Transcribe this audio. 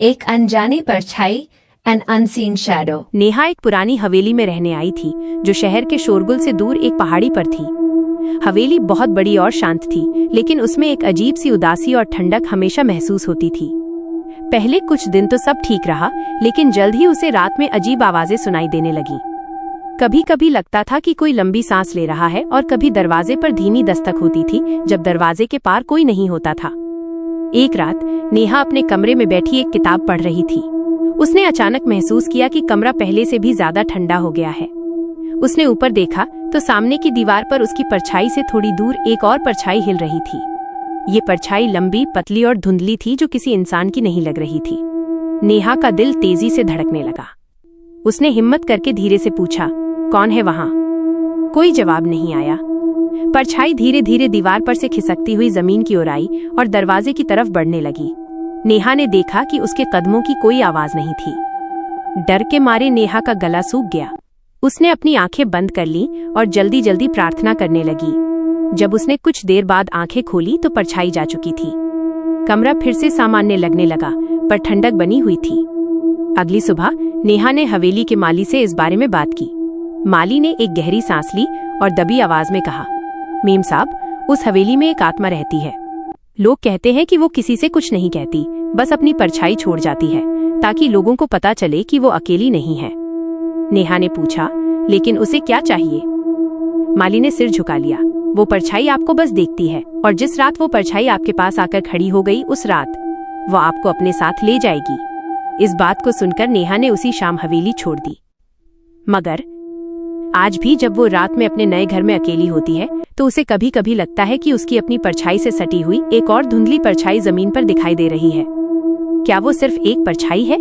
एक अनजानी परछाई, एन अनसीन शैडो। नेहा एक पुरानी हवेली में रहने आई थी जो शहर के शोरगुल से दूर एक पहाड़ी पर थी। हवेली बहुत बड़ी और शांत थी, लेकिन उसमें एक अजीब सी उदासी और ठंडक हमेशा महसूस होती थी। पहले कुछ दिन तो सब ठीक रहा, लेकिन जल्द ही उसे रात में अजीब आवाजें सुनाई देने लगी। कभी कभी लगता था कि कोई लंबी सांस ले रहा है, और कभी दरवाजे पर धीमी दस्तक होती थी जब दरवाजे के पार कोई नहीं होता था। एक रात नेहा अपने कमरे में बैठी एक किताब पढ़ रही थी। उसने अचानक महसूस किया कि कमरा पहले से भी ज्यादा ठंडा हो गया है। उसने ऊपर देखा तो सामने की दीवार पर उसकी परछाई से थोड़ी दूर एक और परछाई हिल रही थी। ये परछाई लंबी, पतली और धुंधली थी, जो किसी इंसान की नहीं लग रही थी। नेहा का दिल तेजी से धड़कने लगा। उसने हिम्मत करके धीरे से पूछा, कौन है वहां? कोई जवाब नहीं आया। परछाई धीरे धीरे दीवार पर से खिसकती हुई जमीन की ओर आई और दरवाजे की तरफ बढ़ने लगी। नेहा ने देखा कि उसके कदमों की कोई आवाज नहीं थी। डर के मारे नेहा का गला सूख गया। उसने अपनी आंखें बंद कर ली और जल्दी जल्दी प्रार्थना करने लगी। जब उसने कुछ देर बाद आंखें खोली तो परछाई जा चुकी थी। कमरा फिर से सामान्य लगने लगा, पर ठंडक बनी हुई थी। अगली सुबह नेहा ने हवेली के माली से इस बारे में बात की। माली ने एक गहरी सांस ली और दबी आवाज में कहा, मेम साहब, उस हवेली में एक आत्मा रहती है। लोग कहते हैं कि वो किसी से कुछ नहीं कहती, बस अपनी परछाई छोड़ जाती है ताकि लोगों को पता चले कि वो अकेली नहीं है। नेहा ने पूछा, लेकिन उसे क्या चाहिए? माली ने सिर झुका लिया। वो परछाई आपको बस देखती है, और जिस रात वो परछाई आपके पास आकर खड़ी हो गई, उस रात वो आपको अपने साथ ले जाएगी। इस बात को सुनकर नेहा ने उसी शाम हवेली छोड़ दी। मगर आज भी जब वो रात में अपने नए घर में अकेली होती है तो उसे कभी कभी लगता है कि उसकी अपनी परछाई से सटी हुई एक और धुंधली परछाई जमीन पर दिखाई दे रही है। क्या वो सिर्फ एक परछाई है,